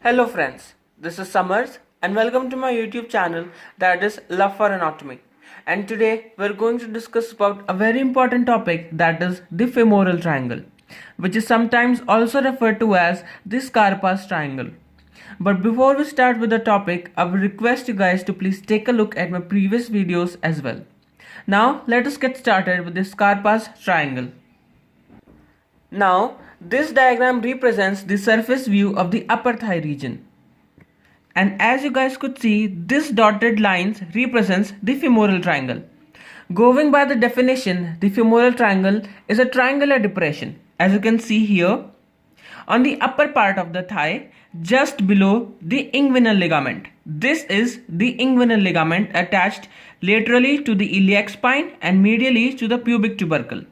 Hello friends, this is Summers and welcome to my YouTube channel that is Love for Anatomy. And today we're going to discuss about a very important topic that is the femoral triangle, which is sometimes also referred to as the Scarpa's triangle. But before we start with the topic, I will request you guys to please take a look at my previous videos as well. Now let us get started with the Scarpa's triangle. Now, this diagram represents the surface view of the upper thigh region. And as you guys could see, this dotted lines represents the femoral triangle. Going by the definition, the femoral triangle is a triangular depression, as you can see here, on the upper part of the thigh, just below the inguinal ligament. This is the inguinal ligament attached laterally to the iliac spine and medially to the pubic tubercle.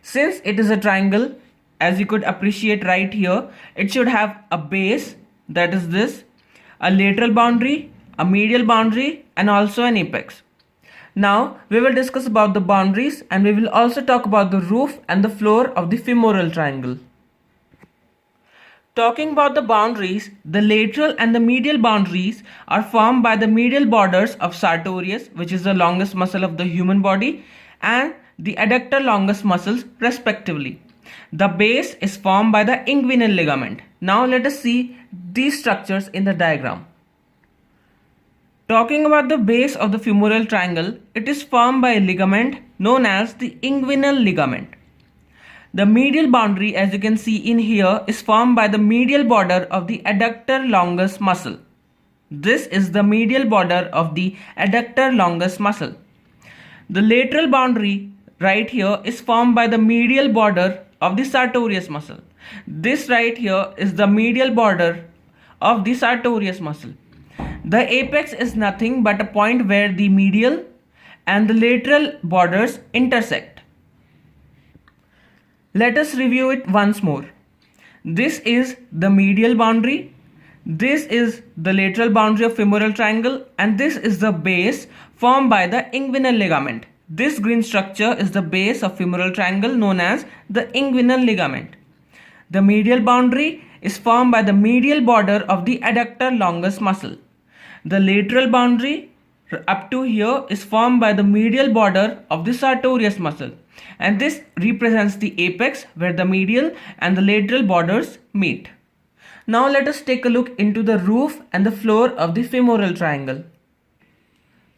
Since it is a triangle, as you could appreciate right here, it should have a base, that is this, a lateral boundary, a medial boundary, and also an apex. Now we will discuss about the boundaries and we will also talk about the roof and the floor of the femoral triangle. Talking about the boundaries, the lateral and the medial boundaries are formed by the medial borders of sartorius, which is the longest muscle of the human body, and the adductor longus muscles respectively. The base is formed by the inguinal ligament. Now let us see these structures in the diagram. Talking about the base of the femoral triangle, it is formed by a ligament known as the inguinal ligament. The medial boundary, as you can see in here, is formed by the medial border of the adductor longus muscle. This is the medial border of the adductor longus muscle. The lateral boundary right here is formed by the medial border of the sartorius muscle. This right here is the medial border of the sartorius muscle. The apex is nothing but a point where the medial and the lateral borders intersect. Let us review it once more. This is the medial boundary, this is the lateral boundary of femoral triangle, and this is the base formed by the inguinal ligament. This green structure is the base of femoral triangle known as the inguinal ligament. The medial boundary is formed by the medial border of the adductor longus muscle. The lateral boundary up to here is formed by the medial border of the sartorius muscle, and this represents the apex where the medial and the lateral borders meet. Now let us take a look into the roof and the floor of the femoral triangle.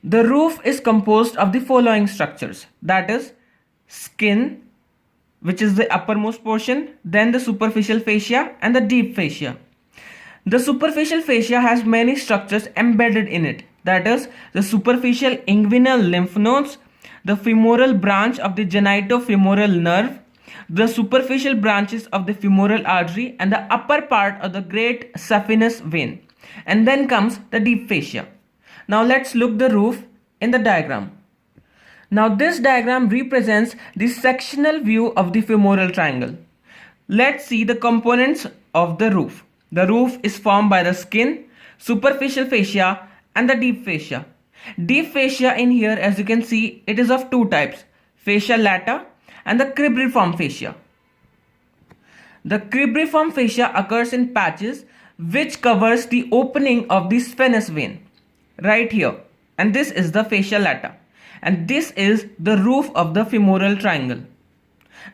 The roof is composed of the following structures, that is skin, which is the uppermost portion, then the superficial fascia and the deep fascia. The superficial fascia has many structures embedded in it, that is the superficial inguinal lymph nodes, the femoral branch of the genitofemoral nerve, the superficial branches of the femoral artery, and the upper part of the great saphenous vein. And then comes the deep fascia. Now let's look the roof in the diagram. Now this diagram represents the sectional view of the femoral triangle. Let's see the components of the roof. The roof is formed by the skin, superficial fascia, and the deep fascia. Deep fascia in here, as you can see, it is of two types, fascia lata and the cribriform fascia. The cribriform fascia occurs in patches which covers the opening of the saphenous vein right here, and this is the fascia lata, and this is the roof of the femoral triangle.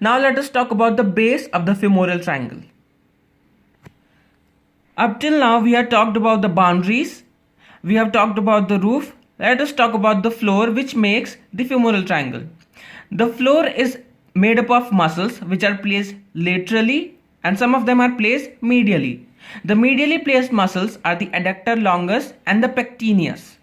Now let us talk about the base of the femoral triangle. Up till now we have talked about the boundaries, we have talked about the roof. Let us talk about the floor which makes the femoral triangle. The floor is made up of muscles which are placed laterally and some of them are placed medially. The medially placed muscles are the adductor longus and the pectineus.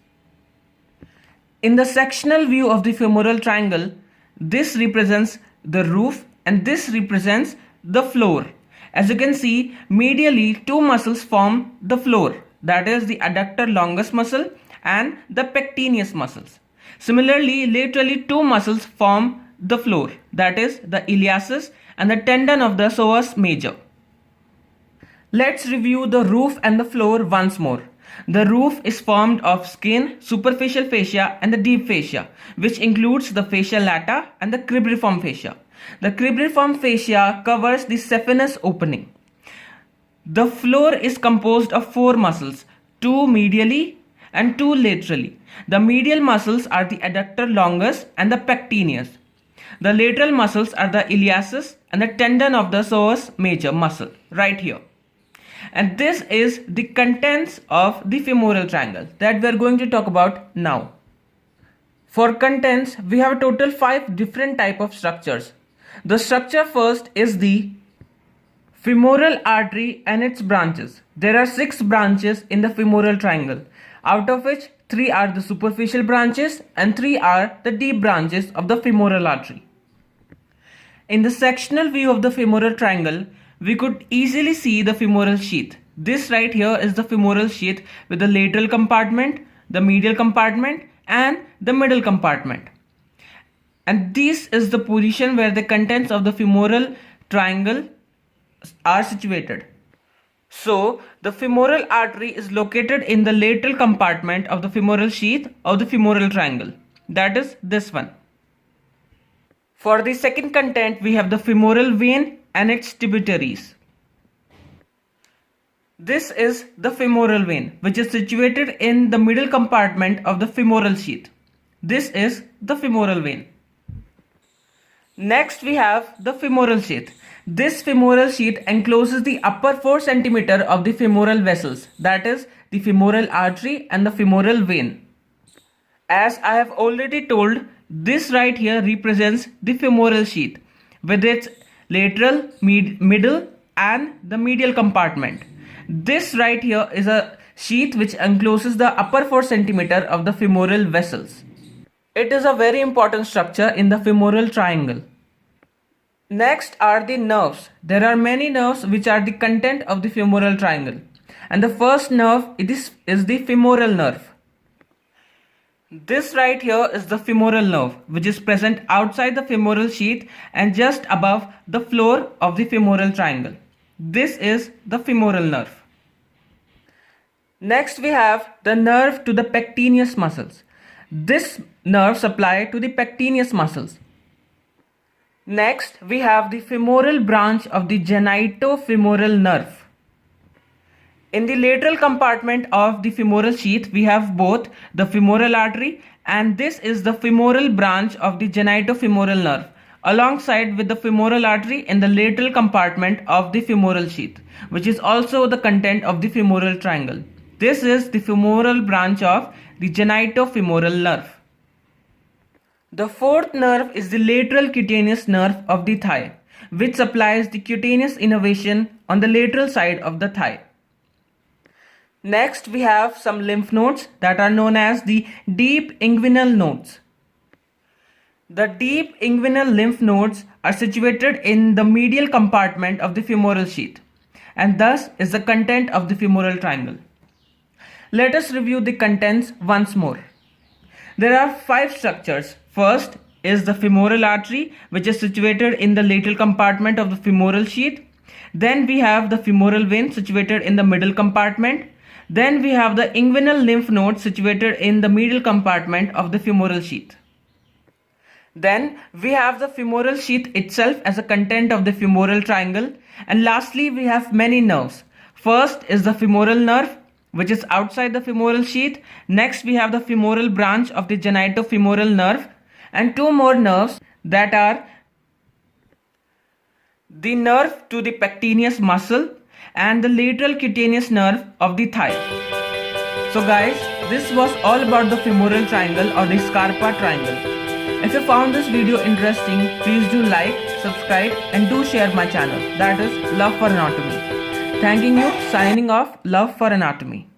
In the sectional view of the femoral triangle, this represents the roof and this represents the floor. As you can see, medially two muscles form the floor, that is the adductor longus muscle and the pectineus muscles. Similarly, laterally two muscles form the floor, that is the iliacis and the tendon of the psoas major. Let's review the roof and the floor once more. The roof is formed of skin, superficial fascia and the deep fascia, which includes the fascia lata and the cribriform fascia. The cribriform fascia covers the saphenous opening. The floor is composed of 4 muscles, 2 medially and 2 laterally. The medial muscles are the adductor longus and the pectineus. The lateral muscles are the iliacus and the tendon of the psoas major muscle right here. And this is the contents of the femoral triangle that we are going to talk about now. For contents, we have a total 5 different type of structures. The structure first is the femoral artery and its branches. There are 6 branches in the femoral triangle, out of which 3 are the superficial branches and 3 are the deep branches of the femoral artery. In the sectional view of the femoral triangle, we could easily see the femoral sheath. This right here is the femoral sheath with the lateral compartment, the medial compartment and the middle compartment. And this is the position where the contents of the femoral triangle are situated. So the femoral artery is located in the lateral compartment of the femoral sheath of the femoral triangle. That is this one. For the second content, we have the femoral vein and its tributaries. This is the femoral vein, which is situated in the middle compartment of the femoral sheath. This is the femoral vein. Next, we have the femoral sheath. This femoral sheath encloses the upper 4 cm of the femoral vessels, that is the femoral artery and the femoral vein. As I have already told, this right here represents the femoral sheath with its lateral, middle and the medial compartment. This right here is a sheath which encloses the upper 4 cm of the femoral vessels. It is a very important structure in the femoral triangle. Next are the nerves. There are many nerves which are the content of the femoral triangle. And the first nerve is the femoral nerve. This right here is the femoral nerve, which is present outside the femoral sheath and just above the floor of the femoral triangle. This is the femoral nerve. Next we have the nerve to the pectineus muscles. This nerve supplies to the pectineus muscles. Next we have the femoral branch of the genitofemoral nerve. In the lateral compartment of the femoral sheath, we have both the femoral artery and this is the femoral branch of the genitofemoral nerve, alongside with the femoral artery in the lateral compartment of the femoral sheath, which is also the content of the femoral triangle. This is the femoral branch of the genitofemoral nerve. The fourth nerve is the lateral cutaneous nerve of the thigh, which supplies the cutaneous innervation on the lateral side of the thigh. Next, we have some lymph nodes that are known as the deep inguinal nodes. The deep inguinal lymph nodes are situated in the medial compartment of the femoral sheath and thus is the content of the femoral triangle. Let us review the contents once more. There are 5 structures. First is the femoral artery, which is situated in the lateral compartment of the femoral sheath. Then we have the femoral vein situated in the middle compartment. Then we have the inguinal lymph node situated in the medial compartment of the femoral sheath. Then we have the femoral sheath itself as a content of the femoral triangle. And lastly, we have many nerves. First is the femoral nerve, which is outside the femoral sheath. Next we have the femoral branch of the genitofemoral nerve and 2 more nerves that are the nerve to the pectineus muscle and the lateral cutaneous nerve of the thigh. So guys, this was all about the femoral triangle or the Scarpa triangle. If you found this video interesting, please do like, subscribe and do share my channel, that is Love for Anatomy. Thanking you, signing off, Love for Anatomy.